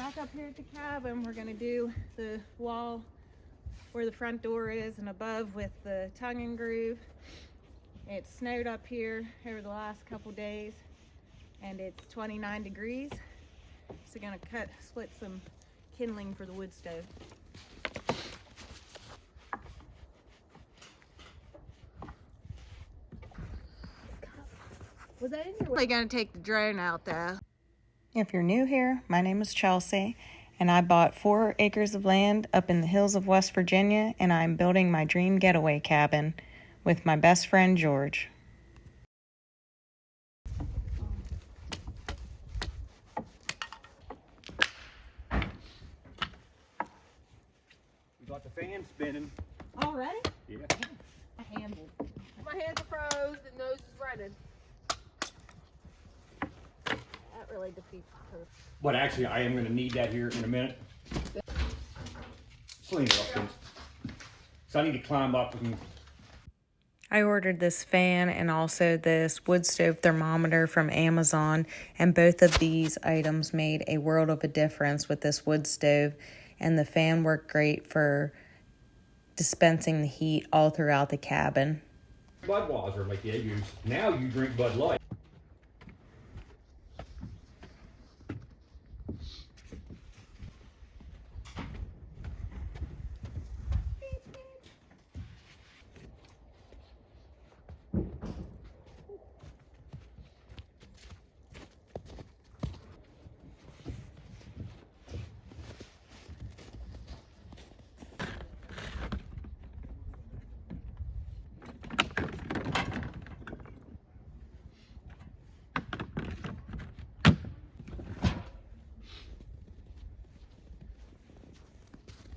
back up here at the cabin. We're gonna do the wall where the front door is and above with the tongue and groove. It snowed up here over the last couple days and it's 29 degrees. So gonna split some kindling for the wood stove. Was that in your way? Gonna take the drone out though. If you're new here, my name is Chelsea, and I bought 4 acres of land up in the hills of West Virginia, and I'm building my dream getaway cabin with my best friend George. We got the fan spinning. Already? Yeah. I handled. My hands are froze, the nose is running. That really defeats the purpose. But actually, I am going to need that here in a minute. Sling it up, please. So I need to climb up and... I ordered this fan and also this wood stove thermometer from Amazon, and both of these items made a world of a difference with this wood stove, and the fan worked great for dispensing the heat all throughout the cabin. Budweiser like they use. Now you drink Bud Light.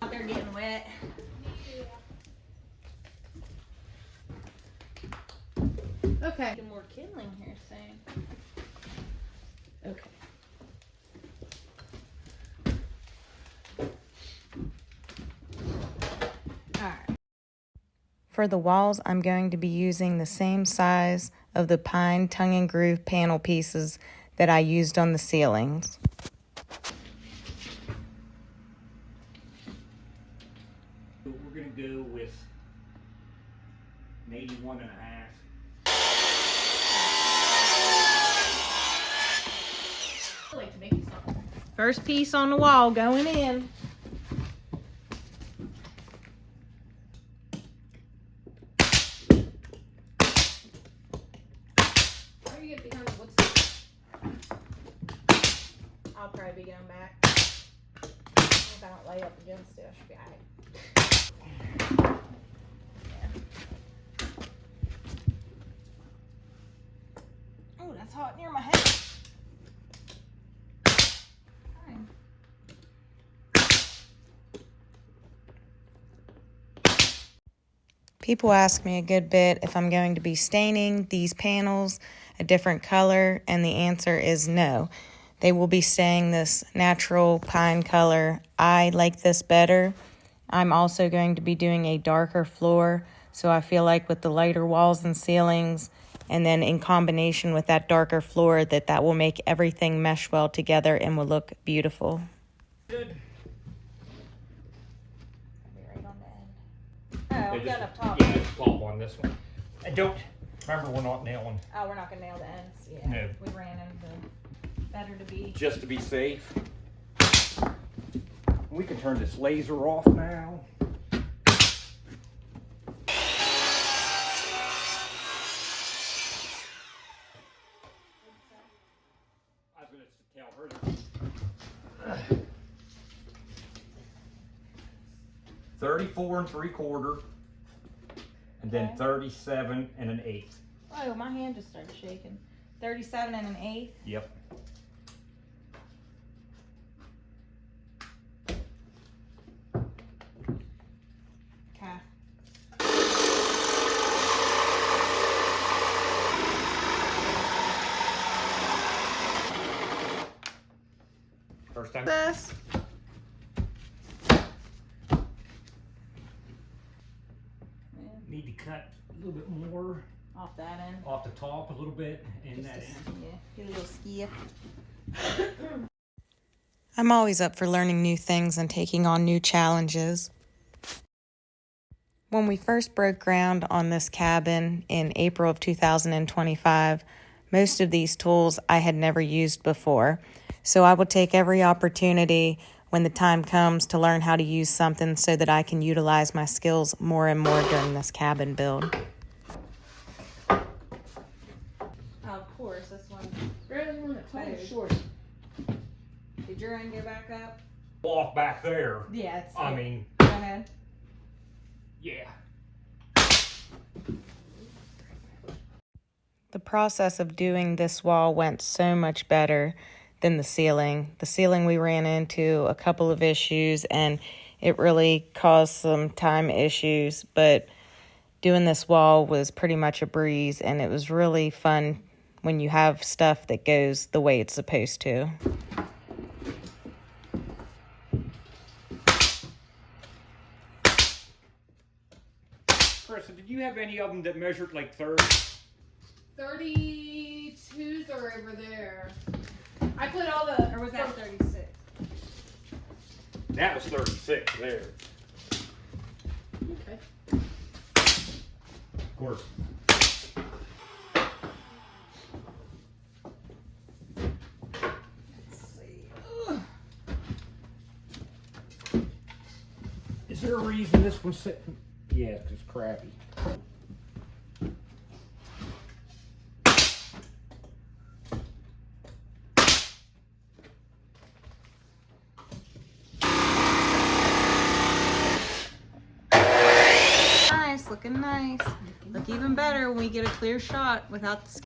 Out there getting wet. Okay. Get more kindling here soon. Okay. Alright. For the walls, I'm going to be using the same size of the pine tongue and groove panel pieces that I used on the ceilings. We're going to go with an 81.5. First piece on the wall going in. Where you get behind the wood stove? I'll probably be going back. If I don't lay up against it, I should be alright. Oh, that's hot near my head. Fine. People ask me a good bit if I'm going to be staining these panels a different color, and the answer is no. They will be staying this natural pine color. I like this better. I'm also going to be doing a darker floor, so I feel like with the lighter walls and ceilings, and then in combination with that darker floor, that will make everything mesh well together and will look beautiful. Good. Right on the end. Oh, we got up top. Yeah, it's top on this one. I don't remember we're not nailing. Oh, we're not gonna nail the ends. Yeah. No. We ran into better to be. Just to be safe. We can turn this laser off now. I was going to tell her that 34 3/4, and then Okay. 37 1/8. Oh, my hand just started shaking. 37 1/8. Yep. Okay. First time. This. Need to cut a little bit more Off that end. off the top a little bit and Just that a, end. yeah, get a little skiff. I'm always up for learning new things and taking on new challenges. When we first broke ground on this cabin in April of 2025, most of these tools I had never used before. So I will take every opportunity when the time comes to learn how to use something so that I can utilize my skills more and more during this cabin build. Of course, this one. Grab the one that's Hey. short. Did your end go back up? Off back there. Yeah, it's. I mean, Go ahead. yeah. The process of doing this wall went so much better than the ceiling. The ceiling, we ran into a couple of issues and it really caused some time issues, but doing this wall was pretty much a breeze, and it was really fun when you have stuff that goes the way it's supposed to. Krista, did you have any of them that measured like 30? 32s are over there. I put all the. Or was that 36? That was 36 there. Okay. Of course. Let's see. Ugh. Is there a reason this one's sitting? Yeah, it's just crappy. Nice, looking nice. Look even better when we get a clear shot without the.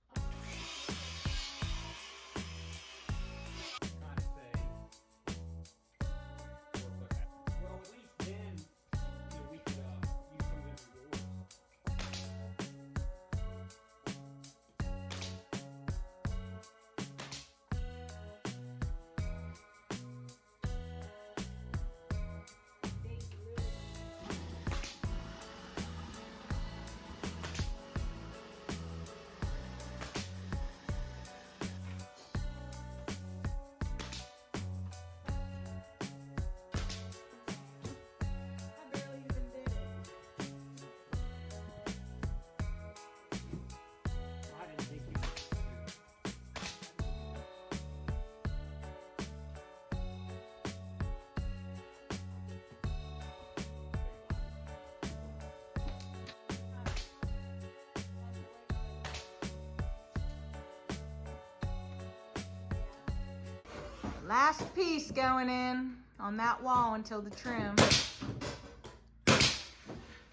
Last piece going in on that wall until the trim.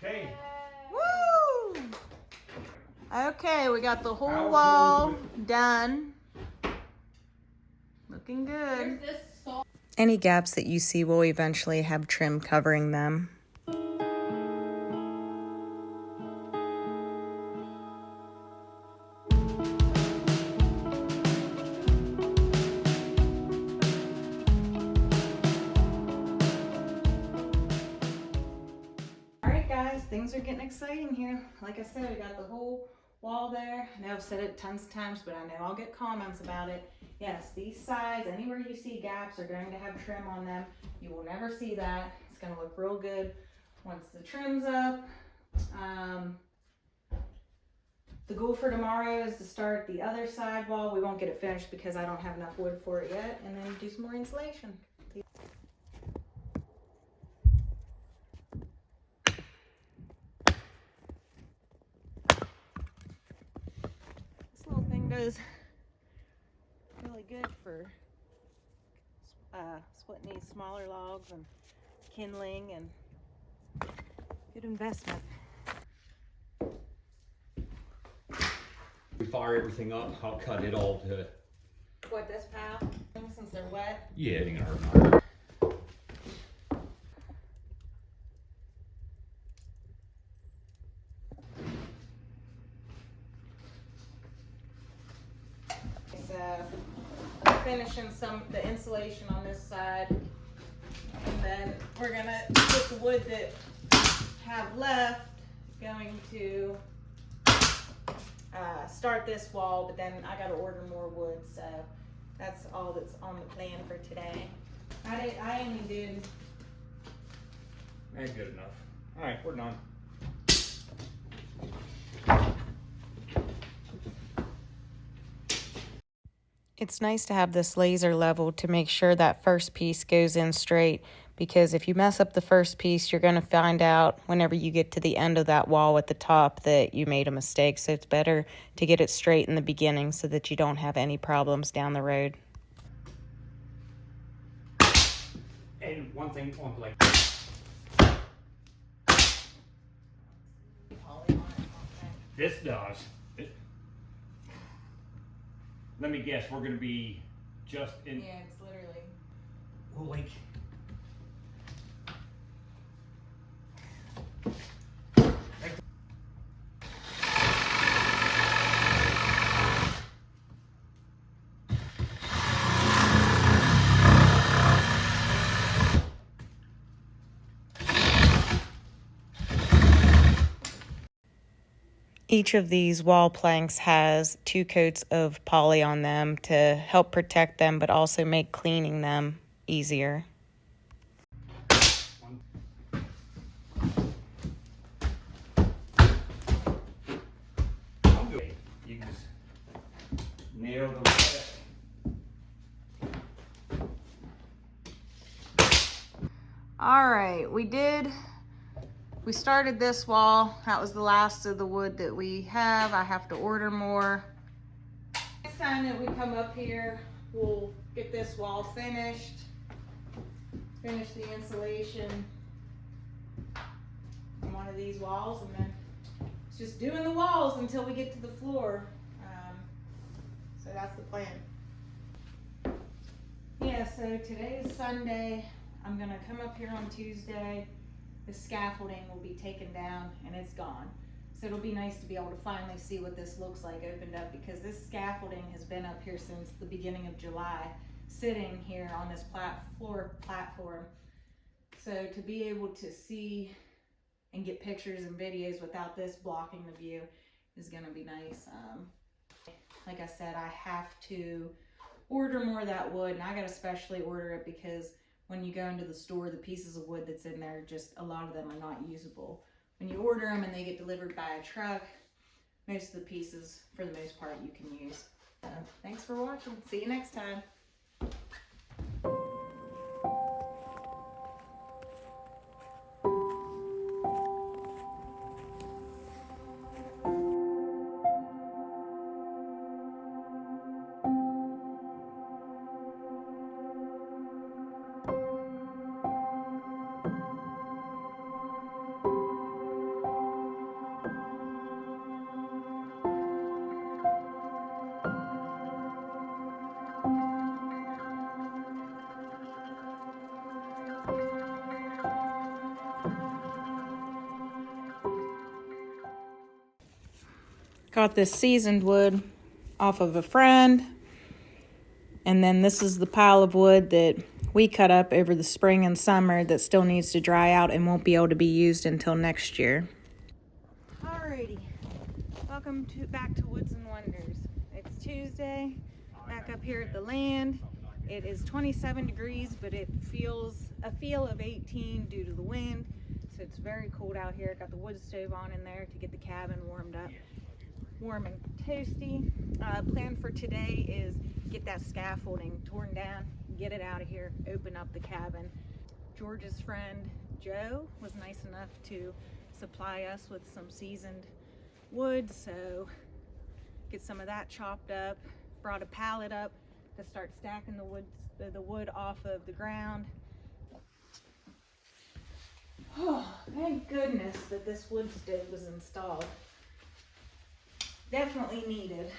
Okay. Woo! Okay, we got the whole wall done. Looking good. There's this saw. Any gaps that you see will eventually have trim covering them. Alright guys, things are getting exciting here. Like I said, we got the whole wall there. I know I've said it tons of times, but I know I'll get comments about it. Yes, these sides, anywhere you see gaps are going to have trim on them. You will never see that. It's going to look real good once the trim's up. The goal for tomorrow is to start the other side wall. We won't get it finished because I don't have enough wood for it yet, and then do some more insulation. This little thing does really good for splitting these smaller logs and kindling, and good investment. We fire everything up, I'll cut it all to. What, this pile? Since they're wet? Yeah, it ain't gonna hurt much. So finishing the insulation on this side, and then we're gonna put the wood that have left going to start this wall, but then I gotta order more wood, so that's all that's on the plan for today. I only did. Ain't good enough. All right, we're done. It's nice to have this laser level to make sure that first piece goes in straight, because if you mess up the first piece, you're going to find out whenever you get to the end of that wall at the top that you made a mistake. So it's better to get it straight in the beginning so that you don't have any problems down the road. And one thing on like this does. Let me guess, we're gonna be just in. Yeah, it's literally. Well, like. Each of these wall planks has 2 coats of poly on them to help protect them, but also make cleaning them easier. You can just nail the rest. All right, we started this wall. That was the last of the wood that we have. I have to order more. Next time that we come up here, we'll get this wall finished, finish the insulation on one of these walls, and then it's just doing the walls until we get to the floor. So that's the plan. Yeah, so today is Sunday. I'm gonna come up here on Tuesday. The scaffolding will be taken down and it's gone. So it'll be nice to be able to finally see what this looks like opened up, because this scaffolding has been up here since the beginning of July, sitting here on this floor platform. So to be able to see and get pictures and videos without this blocking the view is gonna be nice. Like I said, I have to order more of that wood, and I gotta specially order it because when you go into the store, the pieces of wood that's in there, just a lot of them are not usable. When you order them and they get delivered by a truck, most of the pieces, for the most part, you can use. Thanks for watching. See you next time. Got this seasoned wood off of a friend. And then this is the pile of wood that we cut up over the spring and summer that still needs to dry out and won't be able to be used until next year. Alrighty, welcome back to Woods and Wonders. It's Tuesday, back up here at the land. It is 27 degrees, but it feels a feel of 18 due to the wind. So it's very cold out here. Got the wood stove on in there to get the cabin warmed up. Warm and toasty. Plan for today is get that scaffolding torn down, get it out of here, open up the cabin. George's friend Joe was nice enough to supply us with some seasoned wood, so get some of that chopped up. Brought a pallet up to start stacking the wood off of the ground. Oh, thank goodness that this wood stove was installed. Definitely needed.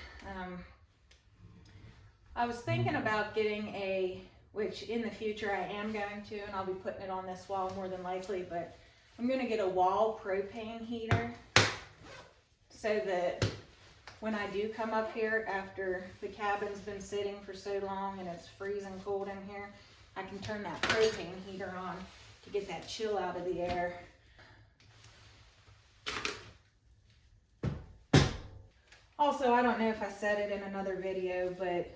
I was thinking about getting which in the future I am going to, and I'll be putting it on this wall more than likely, but I'm going to get a wall propane heater so that when I do come up here after the cabin's been sitting for so long and it's freezing cold in here, I can turn that propane heater on to get that chill out of the air. Also, I don't know if I said it in another video, but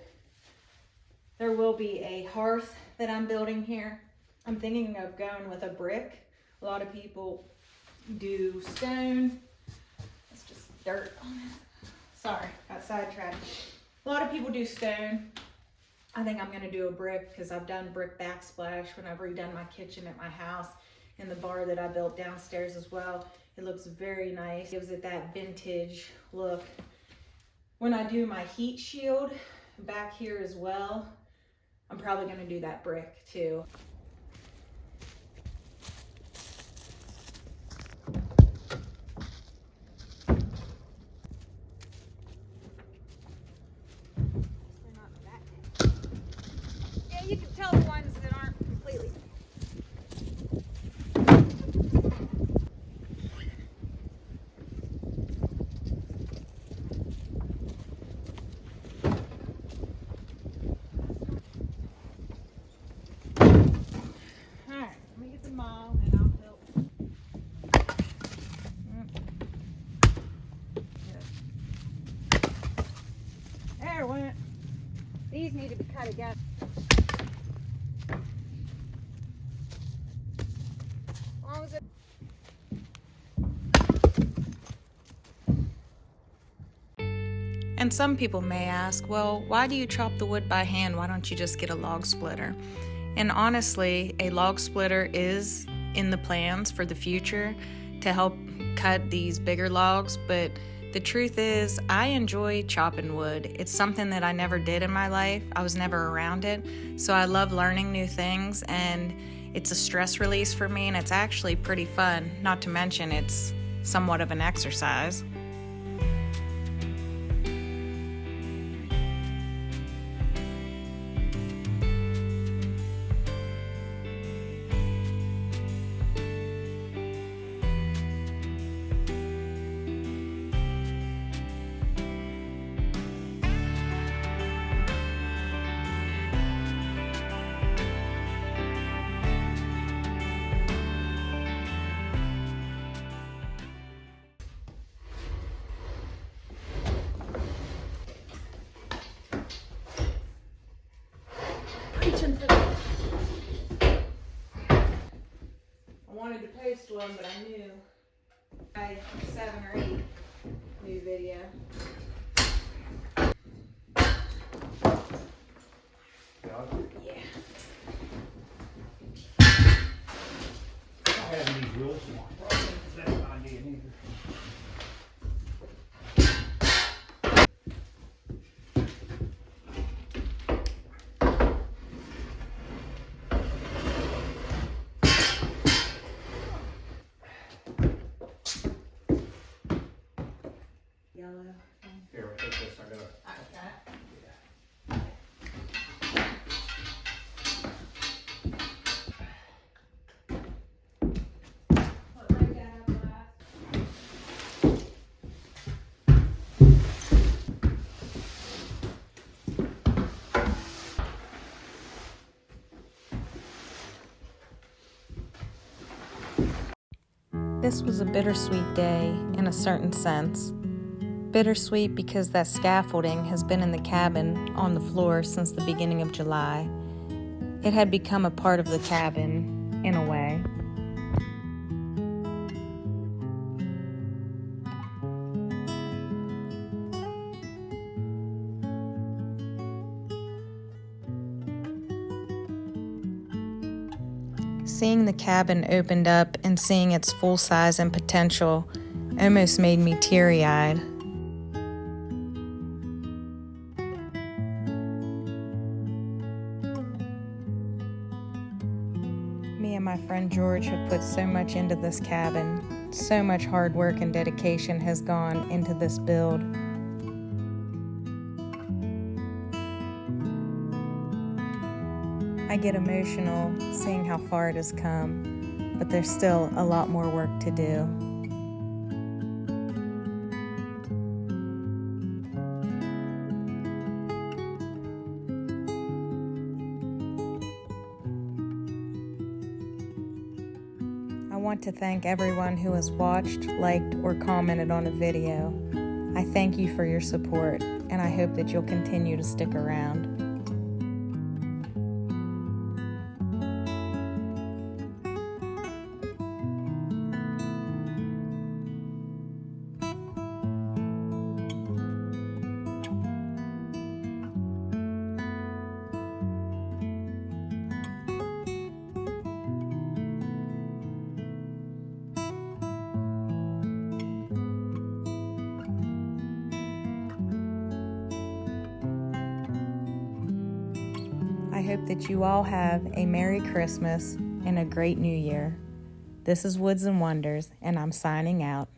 There will be a hearth that I'm building here. I'm thinking of going with a brick. A lot of people do stone. It's just dirt on it. Sorry, got sidetracked. A lot of people do stone. I think I'm gonna do a brick because I've done brick backsplash when I've redone my kitchen at my house and the bar that I built downstairs as well. It looks very nice. Gives it that vintage look. When I do my heat shield back here as well, I'm probably gonna do that brick too. Yeah, you can tell the ones that aren't completely. Alright, let me get the maul and I'll help. There it went. These need to be cut again. As long as it... And some people may ask, well, why do you chop the wood by hand? Why don't you just get a log splitter? And honestly, a log splitter is in the plans for the future to help cut these bigger logs, but the truth is, I enjoy chopping wood. It's something that I never did in my life. I was never around it, so I love learning new things, and it's a stress release for me, and it's actually pretty fun, not to mention it's somewhat of an exercise. Reaching for this. I wanted to post one, but I knew I 7 or 8 new video. Yeah. I have these wheels. That's an idea neither. Yellow. Here, I'll take this. I gotta. Okay. What, break that up last? This was a bittersweet day in a certain sense. Bittersweet because that scaffolding has been in the cabin on the floor since the beginning of July. It had become a part of the cabin in a way. Seeing the cabin opened up and seeing its full size and potential almost made me teary-eyed. Me and my friend George have put so much into this cabin. So much hard work and dedication has gone into this build. I get emotional seeing how far it has come, but there's still a lot more work to do. I want to thank everyone who has watched, liked, or commented on a video. I thank you for your support, and I hope that you'll continue to stick around. I hope that you all have a Merry Christmas and a great New Year. This is Woods and Wonders, and I'm signing out.